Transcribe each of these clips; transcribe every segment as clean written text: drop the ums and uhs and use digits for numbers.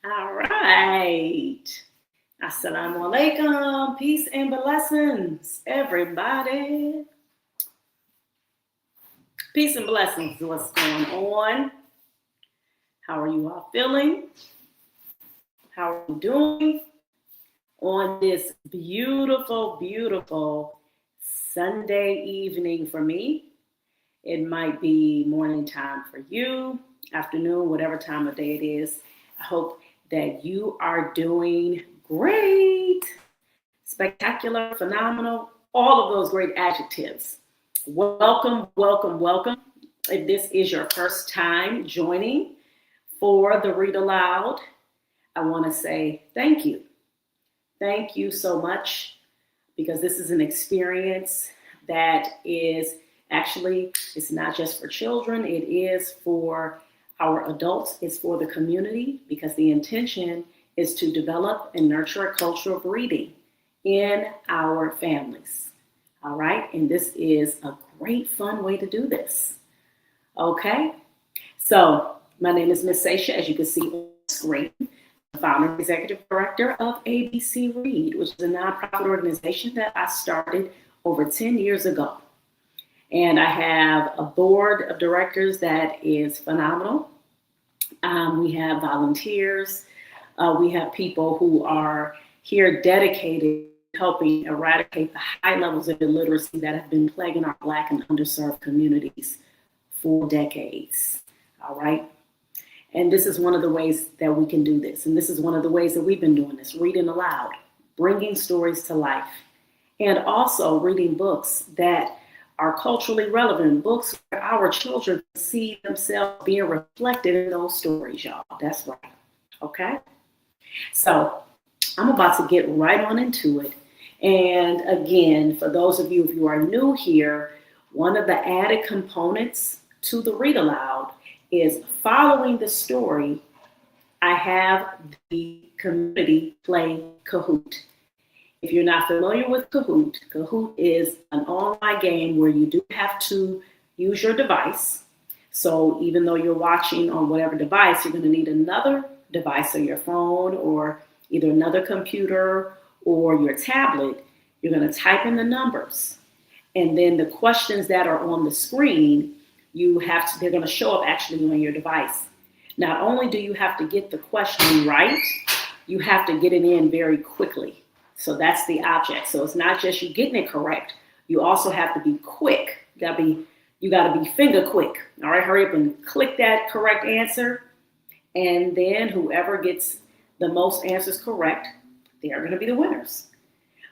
All right. Assalamu alaikum. Peace and blessings, everybody. Peace and blessings. What's going on? How are you all feeling? How are you doing on this beautiful, beautiful Sunday evening for me? It might be morning time for you, afternoon, whatever time of day it is. I hope that you are doing great, spectacular, phenomenal, all of those great adjectives. Welcome, welcome, welcome. If this is your first time joining for the Read Aloud, I want to say thank you. Thank you so much, because this is an experience that is actually, it's not just for children, it is for our adults, it's for the community, because the intention is to develop and nurture a culture of reading in our families. All right, and this is a great fun way to do this. Okay, so my name is Miss Sasha, as you can see on the screen. I'm the founder and executive director of ABC Read, which is a nonprofit organization that I started over 10 years ago. And I have a board of directors that is phenomenal. We have volunteers. We have people who are here dedicated to helping eradicate the high levels of illiteracy that have been plaguing our Black and underserved communities for decades. All right. And this is one of the ways that we can do this. And this is one of the ways that we've been doing this, reading aloud, bringing stories to life, and also reading books that are culturally relevant, books where our children see themselves being reflected in those stories, y'all. That's right. Okay? So I'm about to get right on into it. And again, for those of you who are new here, one of the added components to the Read Aloud is following the story. I have the community play Kahoot. If you're not familiar with Kahoot, Kahoot is an online game where you do have to use your device. So even though you're watching on whatever device, you're going to need another device, or your phone, or either another computer or your tablet. You're going to type in the numbers, and then the questions that are on the screen, they're going to show up actually on your device. Not only do you have to get the question right, you have to get it in very quickly. So that's the object. So it's not just you getting it correct. You also have to be quick. You got to be finger quick. All right, hurry up and click that correct answer. And then whoever gets the most answers correct, they are going to be the winners.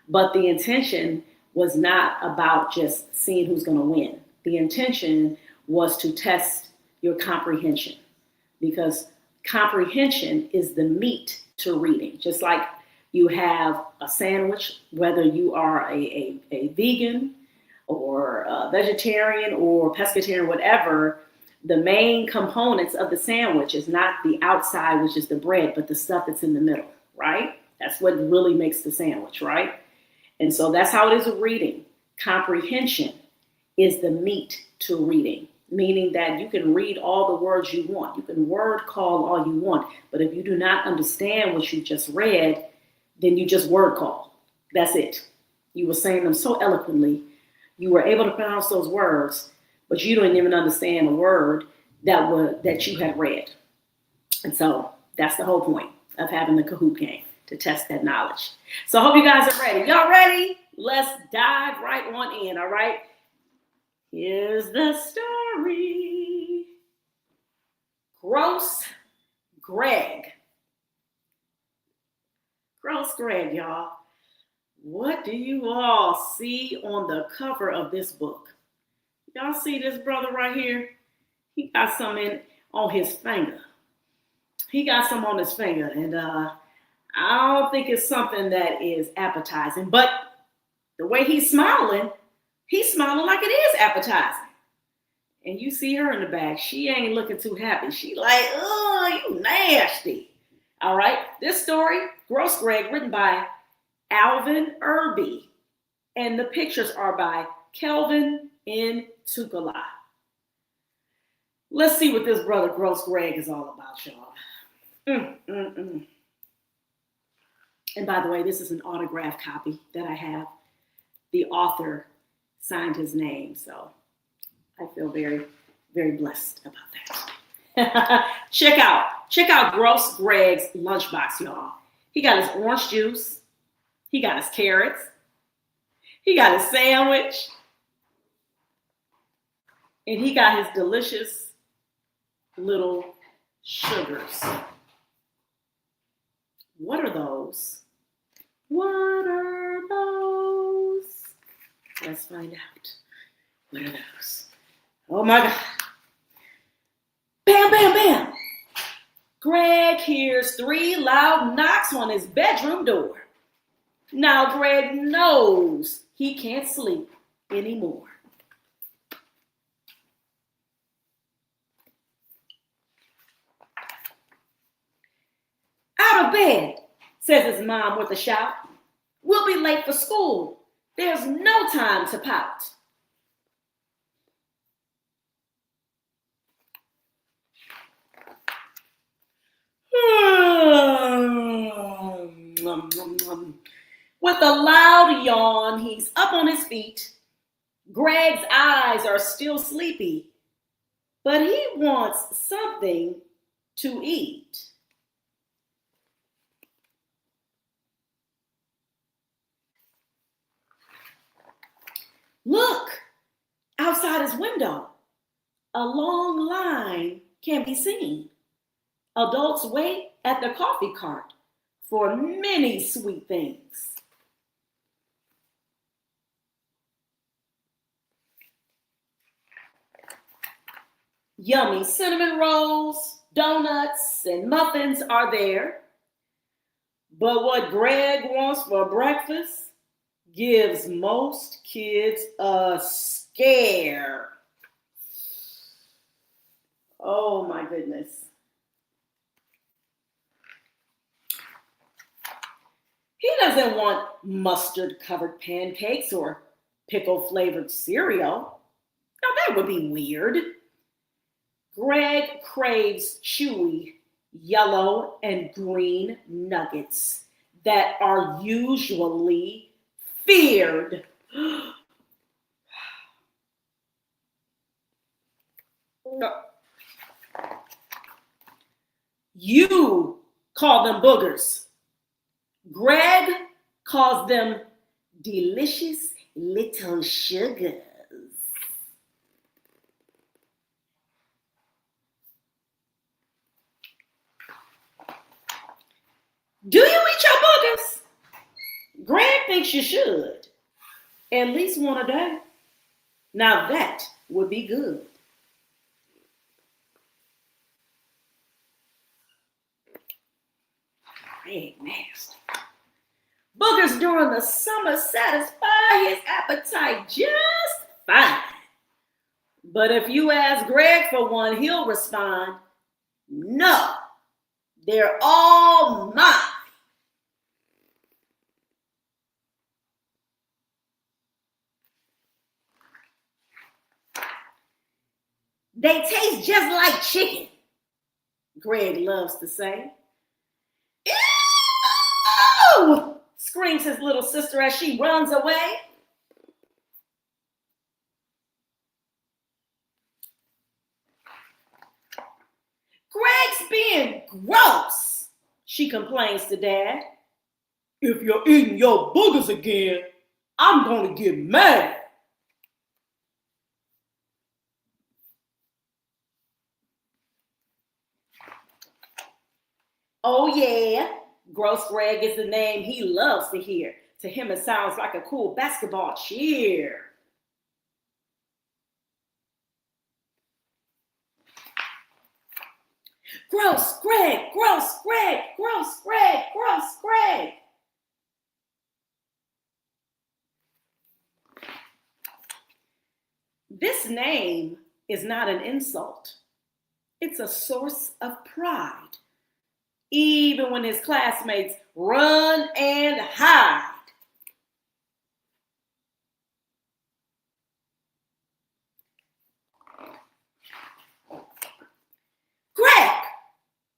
But the intention was not about just seeing who's going to win. The intention was to test your comprehension, because comprehension is the meat to reading. Just like you have a sandwich, whether you are a vegan or a vegetarian or pescatarian, whatever, the main components of the sandwich is not the outside, which is the bread, but the stuff that's in the middle, right? That's what really makes the sandwich, right? And so that's how it is with reading. Comprehension is the meat to reading, meaning that you can read all the words you want. You can word call all you want, but if you do not understand what you just read, then you just word call. That's it. You were saying them so eloquently. You were able to pronounce those words, but you didn't even understand a word that you had read. And so that's the whole point of having the Kahoot game, to test that knowledge. So I hope you guys are ready. Y'all ready? Let's dive right on in, all right? Here's the story. Gross Gregg. Gross Gregg, y'all. What do you all see on the cover of this book? Y'all see this brother right here? He got something on his finger. He got some on his finger, and I don't think it's something that is appetizing, but the way he's smiling like it is appetizing. And you see her in the back. She ain't looking too happy. She like, oh, you nasty. All right. This story, Gross Gregg, written by Alvn Irby. And the pictures are by Kelvin N. Let's see what this brother Gross Gregg is all about, y'all. Mm, mm, mm. And by the way, this is an autographed copy that I have. The author signed his name, so I feel very, very blessed about that. Check out Gross Gregg's lunchbox, y'all. He got his orange juice. He got his carrots. He got his sandwich. And he got his delicious little sugars. What are those? What are those? Let's find out. What are those? Oh my God. Bam, bam, bam. Gregg hears 3 loud knocks on his bedroom door. Now Gregg knows he can't sleep anymore. Out of bed, says his mom with a shout. We'll be late for school. There's no time to pout. With a loud yawn, he's up on his feet. Gregg's eyes are still sleepy, but he wants something to eat. Look, outside his window, a long line can be seen. Adults wait at the coffee cart for many sweet things. Yummy cinnamon rolls, donuts, and muffins are there. But what Gregg wants for breakfast gives most kids a scare. Oh my goodness. He doesn't want mustard-covered pancakes or pickle-flavored cereal. Now that would be weird. Gregg craves chewy yellow and green nuggets that are usually feared. You call them boogers. Gregg calls them delicious little sugars. Do you eat your boogers? Gregg thinks you should. At least one a day. Now that would be good. Gregg nasty. Boogers during the summer satisfy his appetite just fine. But if you ask Gregg for one, he'll respond, no, they're all mine. They taste just like chicken, Gregg loves to say. Ew! Screams his little sister as she runs away. Gregg's being gross, she complains to Dad. If you're eating your boogers again, I'm going to get mad. Oh yeah, Gross Gregg is the name he loves to hear. To him, it sounds like a cool basketball cheer. Gross Gregg, gross Gregg, gross Gregg, gross Gregg. This name is not an insult. It's a source of pride. Even when his classmates run and hide. Gregg,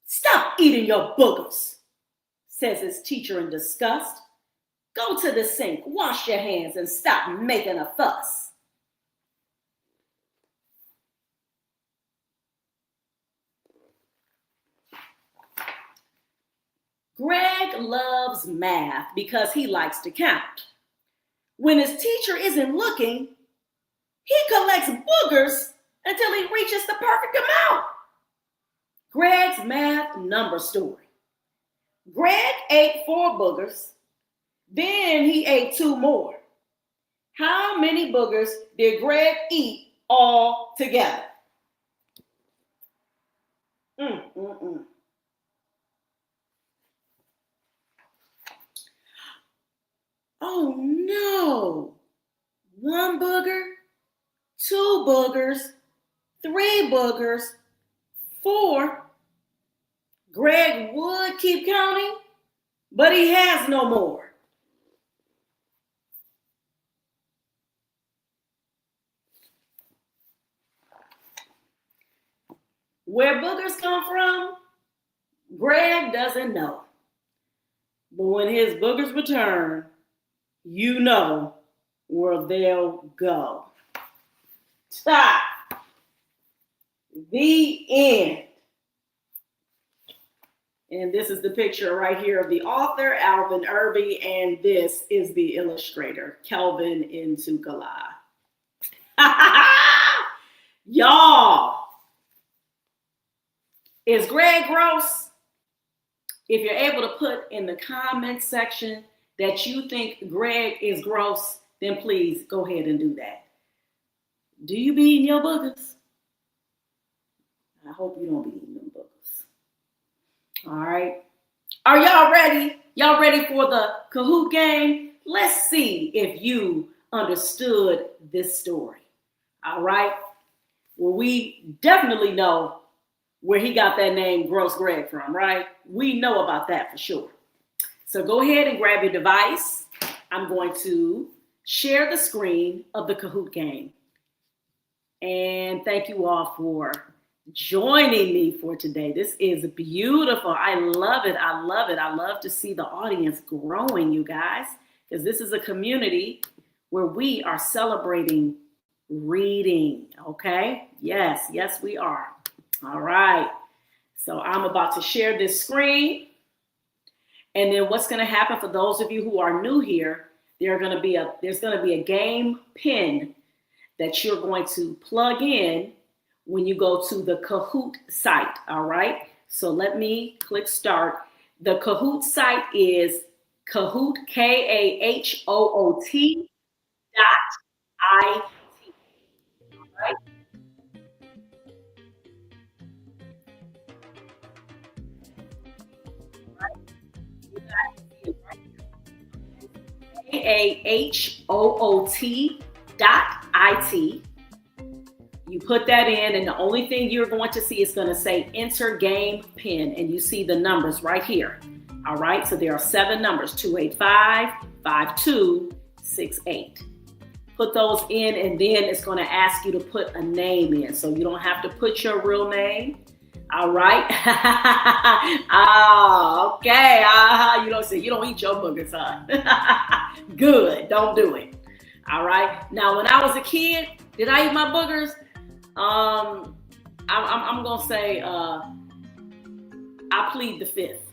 stop eating your boogers, says his teacher in disgust. Go to the sink, wash your hands, and stop making a fuss. Gregg loves math because he likes to count. When his teacher isn't looking, he collects boogers until he reaches the perfect amount. Gregg's math number story. Gregg ate 4 boogers, then he ate 2 more. How many boogers did Gregg eat all together? Oh no! 1 booger, 2 boogers, 3 boogers, 4. Gregg would keep counting, but he has no more. Where boogers come from, Gregg doesn't know. But when his boogers return, you know where they'll go. Stop. The end. And this is the picture right here of the author, Alvn Irby, and this is the illustrator, Kelvin Intukala. Y'all, is Gregg gross? If you're able to put in the comment section that you think Gregg is gross, then please go ahead and do that. Do you be eating your boogers? I hope you don't be eating them boogers. All right. Are y'all ready? Y'all ready for the Kahoot game? Let's see if you understood this story. All right. Well, we definitely know where he got that name Gross Gregg from, right? We know about that for sure. So go ahead and grab your device. I'm going to share the screen of the Kahoot game. And thank you all for joining me for today. This is beautiful. I love it. I love it. I love to see the audience growing, you guys, because this is a community where we are celebrating reading. Okay? Yes, we are. All right. So I'm about to share this screen. And then what's going to happen for those of you who are new here, there's going to be a game pin that you're going to plug in when you go to the Kahoot site. All right. So let me click start. The Kahoot site is Kahoot, KAHOOT .IT. All right. KAHOOT.IT. You put that in, and the only thing you're going to see is going to say enter game pin, and you see the numbers right here. All right, so there are 7 numbers, 285-5268. Put those in, and then it's going to ask you to put a name in, so you don't have to put your real name. All right. Oh, okay. You don't say you don't eat your boogers, huh? Good. Don't do it. All right. Now, when I was a kid, did I eat my boogers? I'm gonna say I plead the fifth.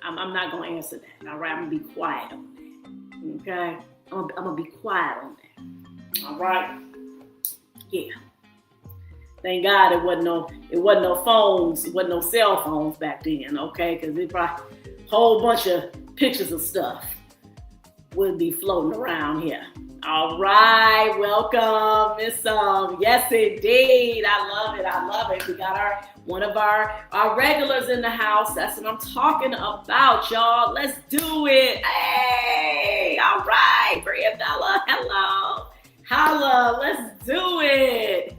I'm not gonna answer that. All right. I'm gonna be quiet on that. Okay. I'm gonna be quiet on that. All right. Yeah. Thank God it wasn't no phones, it wasn't no cell phones back then, okay? Because it probably a whole bunch of pictures of stuff would be floating around here. All right, welcome, Miss yes, indeed. I love it. We got one of our regulars in the house. That's what I'm talking about, y'all. Let's do it. Hey, all right, Brianna, hello. Holla, let's do it.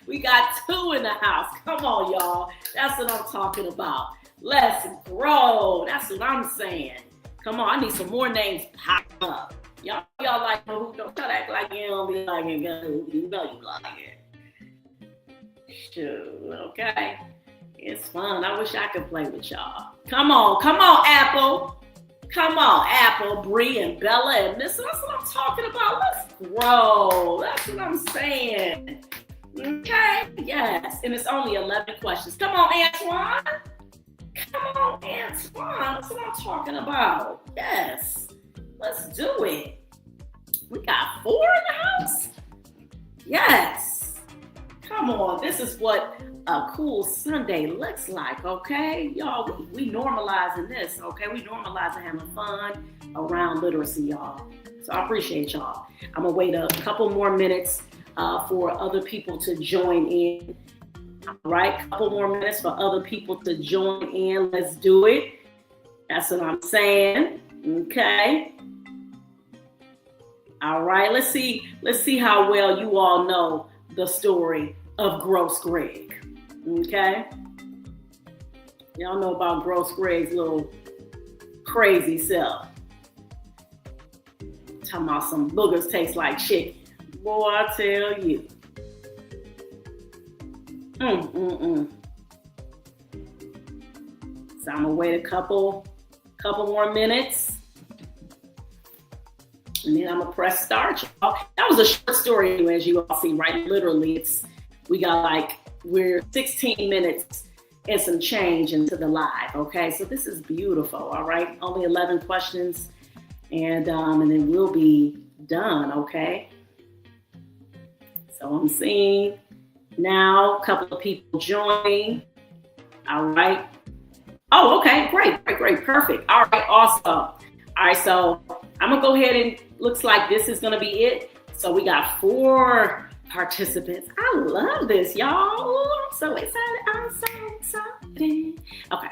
We got 2 in the house. Come on, y'all. That's what I'm talking about. Let's grow. That's what I'm saying. Come on, I need some more names pop up. Y'all like who don't act like you don't be like it. You know you like it. Shoot, okay. It's fun. I wish I could play with y'all. Come on, Apple. Come on, Apple, Bree, and Bella, and Miss. That's what I'm talking about. Let's grow. That's what I'm saying. Okay, yes. And it's only 11 questions. Come on, Antoine. Come on, Antoine. That's what I'm talking about. Yes. Let's do it. We got 4 in the house? Yes. Come on. This is what a cool Sunday looks like, okay? Y'all, we normalizing this, okay? We normalizing having fun around literacy, y'all. So I appreciate y'all. I'm going to wait a couple more minutes for other people to join in. All right, couple more minutes for other people to join in. Let's do it. That's what I'm saying. Okay. All right, let's see how well you all know the story of Gross Gregg. Okay. Y'all know about Gross Gregg's little crazy self. Talking about some boogers taste like chicken. Boy, I tell you. So I'm gonna wait a couple more minutes, and then I'm gonna press start. Y'all. That was a short story, anyway, as you all see, right? Literally, we're 16 minutes and some change into the live. Okay, so this is beautiful. All right, only 11 questions, and then we'll be done. Okay. So I'm seeing now a couple of people joining. All right. Oh, okay. Great. Perfect. All right. Awesome. All right. So I'm going to go ahead and looks like this is going to be it. So we got 4 participants. I love this, y'all. Ooh, I'm so excited. Okay.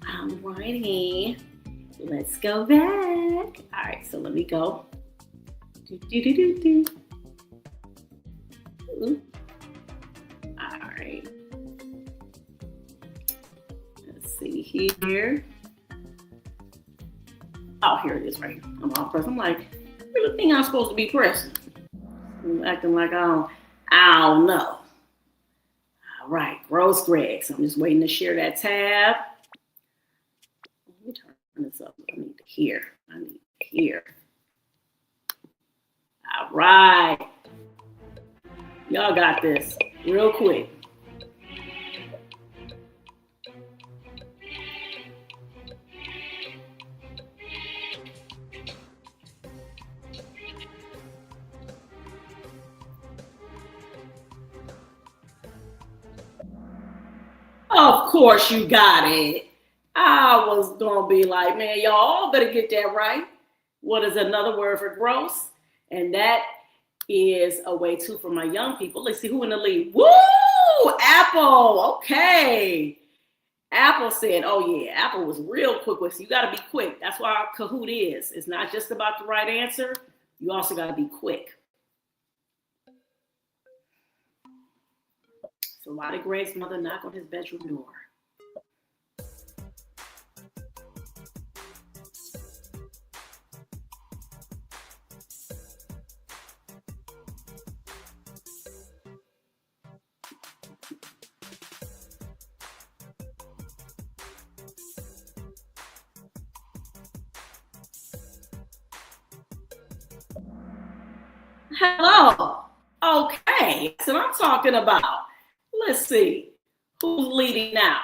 All righty. Let's go back. All right. So let me go. Ooh. All right. Let's see here. Oh, here it is, right? I'm all pressed. I'm like, I really think I'm supposed to be pressing. I'm acting like I don't know. All right, Gross Gregg. So I'm just waiting to share that tab. Let me turn this up. I need to hear. All right. Y'all got this real quick. Of course you got it. I was going to be like, man, y'all better get that right. What is another word for gross? And that is a way too for my young people. Let's see who in the lead. Woo! Apple. Okay. Apple said, oh yeah, Apple was real quick with you. You got to be quick. That's why Kahoot is. It's not just about the right answer. You also got to be quick. So why did Gregg's mother knock on his bedroom door? Hello. Okay, that's what I'm talking about. Let's see. Who's leading now?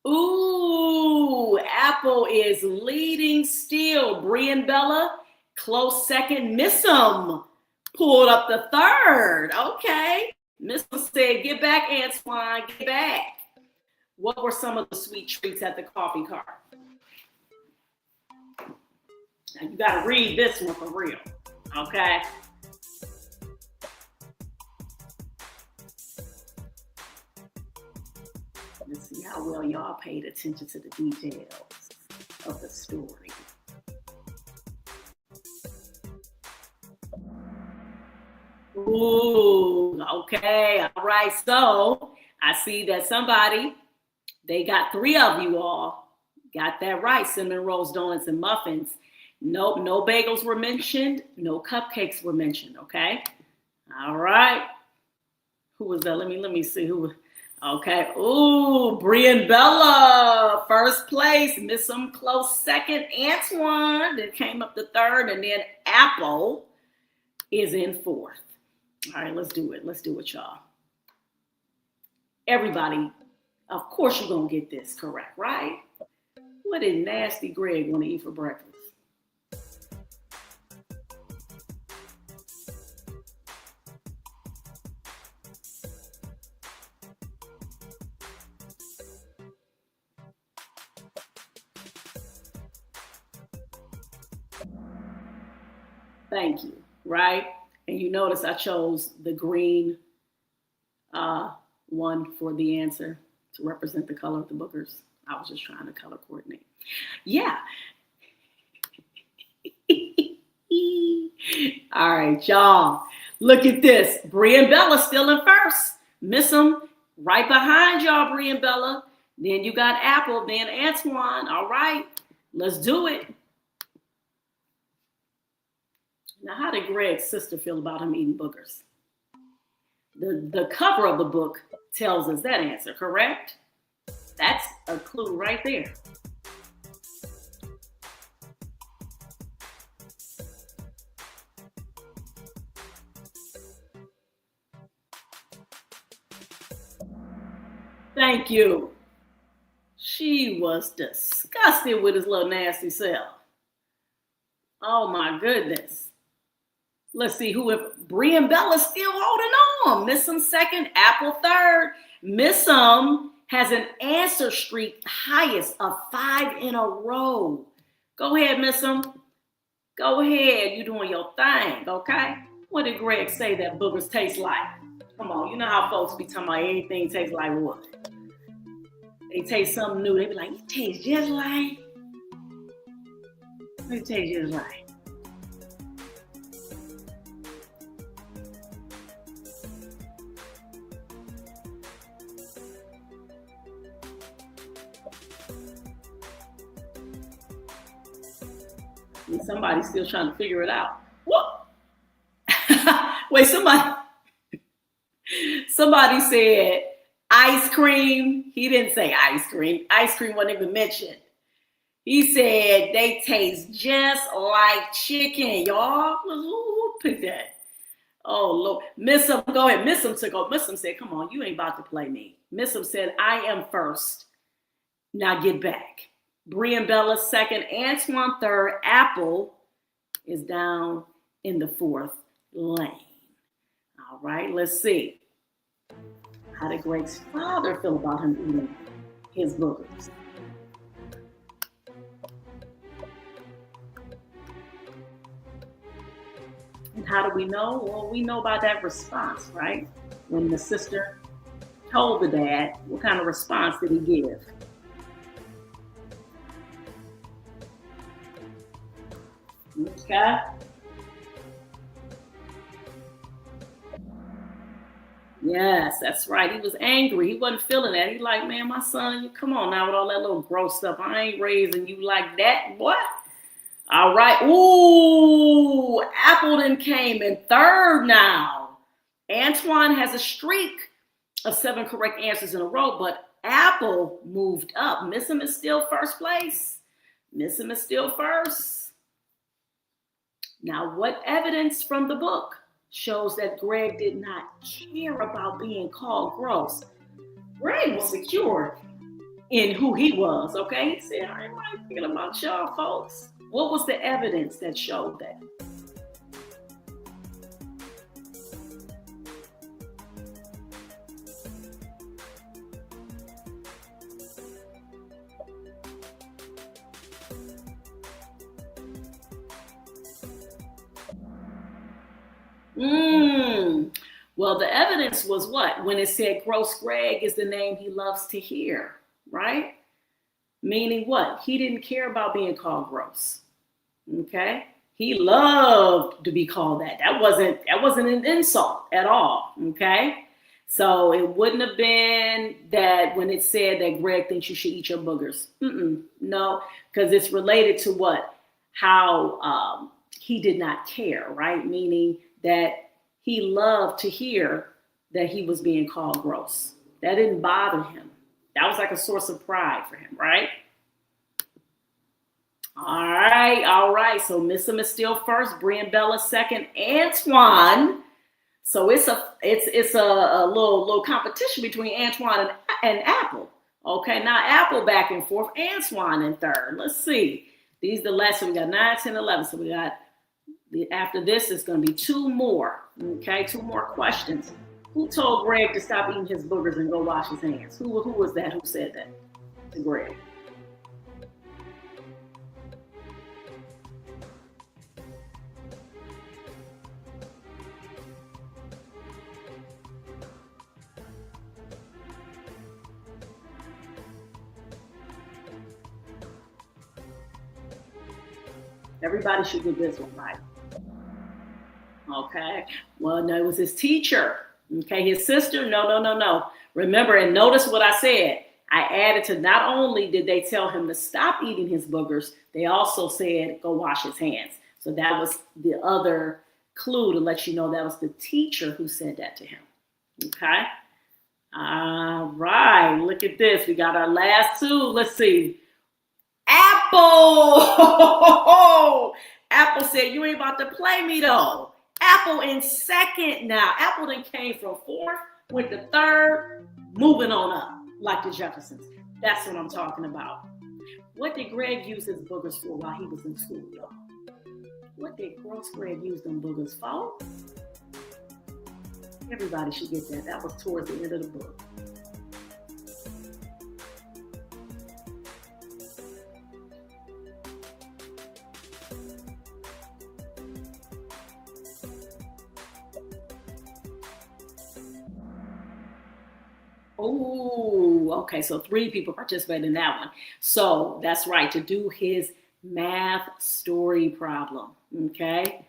Ooh, Apple is leading still. Bree and Bella, close second. Missum pulled up the third. Okay. Missum said, get back, Antoine, get back. What were some of the sweet treats at the coffee cart? Now you got to read this one for real. Okay. Let's see how well y'all paid attention to the details of the story. Ooh, okay. All right. So I see that they got 3 of you all. Got that right. Cinnamon rolls, donuts, and muffins. No bagels were mentioned. No cupcakes were mentioned. Okay. All right. Who was that? Let me see who. Okay. Ooh, Bree and Bella, first place. Miss them close second. Antoine that came up to third, and then Apple is in fourth. All right, let's do it. Let's do it, y'all. Everybody, of course you're gonna get this correct, right? What did nasty Gregg want to eat for breakfast? Thank you, right? And you notice I chose the green one for the answer to represent the color of the boogers. I was just trying to color coordinate. Yeah. All right, y'all. Look at this. Bree and Bella still in first. Miss them right behind y'all, Bree and Bella. Then you got Apple, then Antoine. All right, let's do it. Now, how did Gregg's sister feel about him eating boogers? The cover of the book tells us that answer, correct? That's a clue right there. Thank you. She was disgusted with his little nasty self. Oh my goodness. Let's see who if Bree and Bella still holding on. Missum second, Apple third. Missum has an answer streak highest of 5 in a row. Go ahead, Missum. Go ahead. You're doing your thing, okay? What did Gregg say that boogers taste like? Come on, you know how folks be talking about anything tastes like what? They taste something new. They be like, it tastes just like. It tastes just like. And somebody's still trying to figure it out. What? Wait, somebody said ice cream. He didn't say ice cream. Ice cream wasn't even mentioned. He said they taste just like chicken, y'all. Who picked that? Oh, Lord. Missum, go ahead. Missum took off. Missum said, come on, you ain't about to play me. Missum said, I am first. Now get back. Bree and Bella second. Antoine third. Apple is down in the fourth lane. All right, let's see. How did Gregg's father feel about him eating his boogers? And how do we know? Well, we know by that response, right? When the sister told the dad, what kind of response did he give? Okay. Yes, that's right. He was angry. He wasn't feeling that. He like, man, my son, you come on now with all that little gross stuff. I ain't raising you like that. What? All right. Ooh, Appleton came in third now. Antoine has a streak of 7 correct answers in a row, but Apple moved up. Missum is still first place. Missum is still first. Now, what evidence from the book shows that Gregg did not care about being called gross? Gregg was secure in who he was, okay? He said, I ain't thinking about y'all folks. What was the evidence that showed that? Well, the evidence was what? When it said gross Gregg is the name he loves to hear, right? Meaning what? He didn't care about being called gross. Okay? He loved to be called that. That wasn't an insult at all. Okay? So it wouldn't have been that when it said that Gregg thinks you should eat your boogers. No, because it's related to what? How he did not care, right? Meaning that he loved to hear that he was being called gross. That didn't bother him. That was like a source of pride for him, right? All right. So Missum is still first, Brie and Bella second, Antoine. So it's a little competition between Antoine and Apple. Okay, now Apple back and forth, Antoine in third. Let's see. These are the last, so we got 9, 10, 11. So we got, after this, it's going to be 2 more. Okay, 2 more questions. Who told Gregg to stop eating his boogers and go wash his hands? Who was that? Who said that to Gregg? Everybody should get this one right. Okay. Well, no, it was his teacher. Okay. His sister. No. Remember, and notice what I said. I added to, not only did they tell him to stop eating his boogers, they also said, go wash his hands. So that was the other clue to let you know that was the teacher who said that to him. Okay. All right. Look at this. We got our last 2. Let's see. Apple. Apple said, you ain't about to play me though. Apple in second now. Apple then came from 4th, went to 3rd, moving on up like the Jeffersons. That's what I'm talking about. What did Gregg use his boogers for while he was in school, y'all? What did Gregg use them boogers for? Everybody should get that. That was towards the end of the book. Oh, okay. So 3 people participated in that one. So that's right, to do his math story problem. Okay.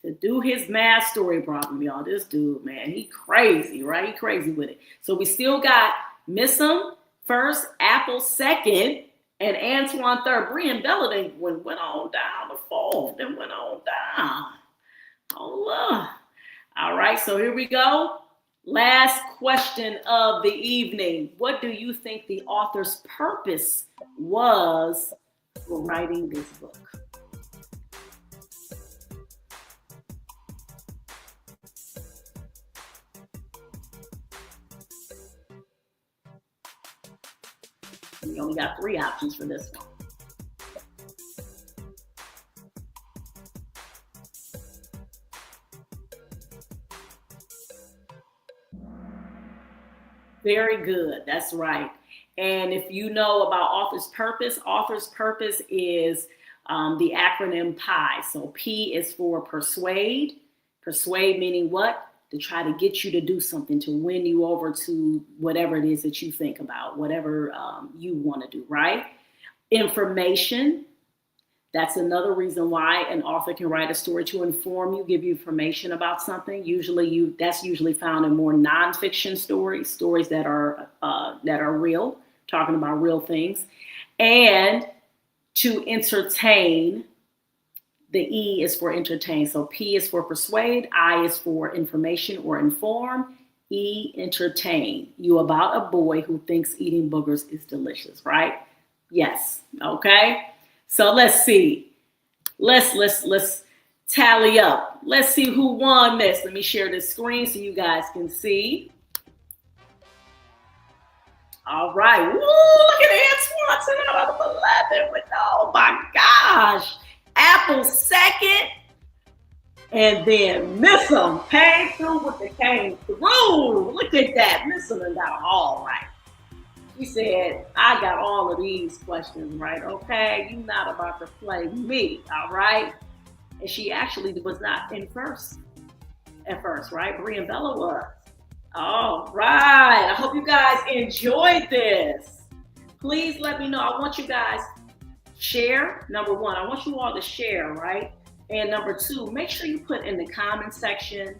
To do his math story problem, y'all. This dude, man, he crazy, right? He crazy with it. So we still got Missum first, Apple second, and Antoine third. Brie and Bella, they went on down to 4th. Then went on down. Oh, all right. So here we go. Last question of the evening. What do you think the author's purpose was for writing this book? We only got 3 options for this one. Very good. That's right. And if you know about author's purpose is the acronym PI. So P is for persuade. Persuade meaning what? To try to get you to do something, to win you over to whatever it is that you think about, whatever you want to do, right? Information. That's another reason why an author can write a story, to inform you, give you information about something. That's usually found in more nonfiction stories that are real, talking about real things. And to entertain, the E is for entertain. So P is for persuade, I is for information or inform, E, entertain. You about a boy who thinks eating boogers is delicious, right? Yes. Okay. So let's see. Let's tally up. Let's see who won this. Let me share this screen so you guys can see. All right. Woo, look at Antoine, 10 out of 11. Oh my gosh. Apple second. And then Missum came through with the came through. Look at that. Missum got all right. She said, I got all of these questions right, okay? You're not about to play me, all right? And she actually was not in first at first, right? Brie and Bella was. All right. I hope you guys enjoyed this. Please let me know. I want you guys share. Number 1, I want you all to share, right? And number 2, make sure you put in the comment section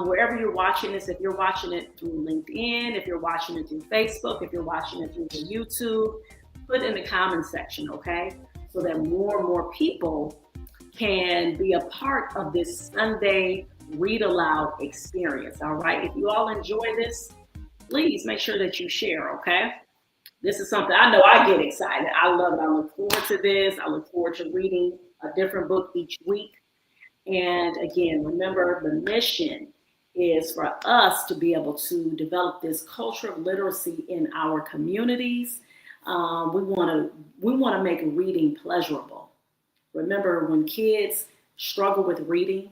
wherever you're watching this, if you're watching it through LinkedIn, if you're watching it through Facebook, if you're watching it through the YouTube, put in the comment section, okay? So that more and more people can be a part of this Sunday Read Aloud experience, all right? If you all enjoy this, please make sure that you share, okay? This is something I know I get excited. I love it. I look forward to this. I look forward to reading a different book each week. And again, remember the mission is for us to be able to develop this culture of literacy in our communities. We want to make reading pleasurable. Remember, when kids struggle with reading,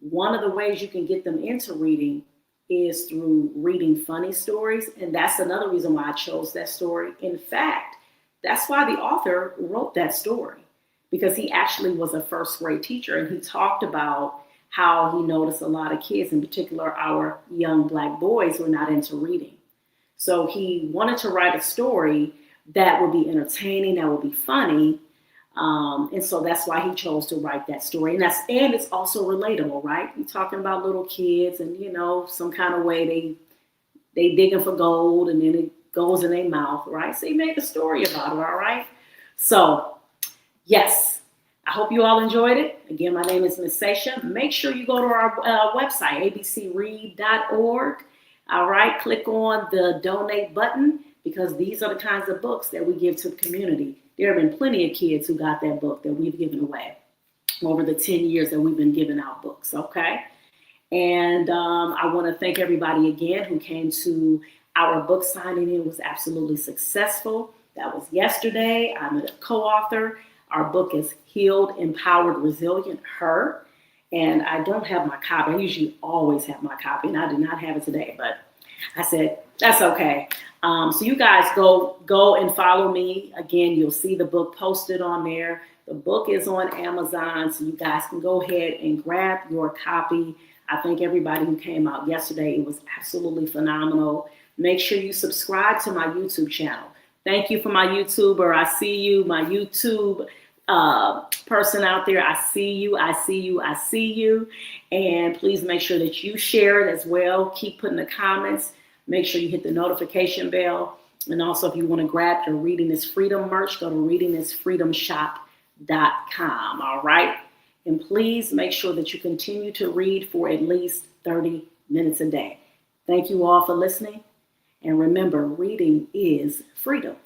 one of the ways you can get them into reading is through reading funny stories. And that's another reason why I chose that story. In fact, that's why the author wrote that story, because he actually was a first grade teacher, and he talked about how he noticed a lot of kids, in particular our young Black boys, were not into reading. So he wanted to write a story that would be entertaining, that would be funny. And so that's why he chose to write that story. And it's also relatable, right? You're talking about little kids, and some kind of way they digging for gold, and then it goes in their mouth, right? So he made a story about it, all right? So yes, I hope you all enjoyed it. Again, my name is Miss Sasha. Make sure you go to our website, abcread.org. All right, click on the donate button, because these are the kinds of books that we give to the community. There have been plenty of kids who got that book that we've given away over the 10 years that we've been giving out books, okay? And I want to thank everybody again who came to our book signing. It was absolutely successful. That was yesterday. I'm a co-author. Our book is Healed, Empowered, Resilient, Her. And I don't have my copy. I usually always have my copy, and I did not have it today, but I said, that's okay. So you guys go and follow me. Again, you'll see the book posted on there. The book is on Amazon, so you guys can go ahead and grab your copy. I thank everybody who came out yesterday. It was absolutely phenomenal. Make sure you subscribe to my YouTube channel. Thank you for my YouTuber. I see you, my YouTube person out there. I see you. And please make sure that you share it as well. Keep putting the comments. Make sure you hit the notification bell. And also, if you want to grab your Reading is Freedom merch, go to readingisfreedomshop.com. All right. And please make sure that you continue to read for at least 30 minutes a day. Thank you all for listening. And remember, reading is freedom.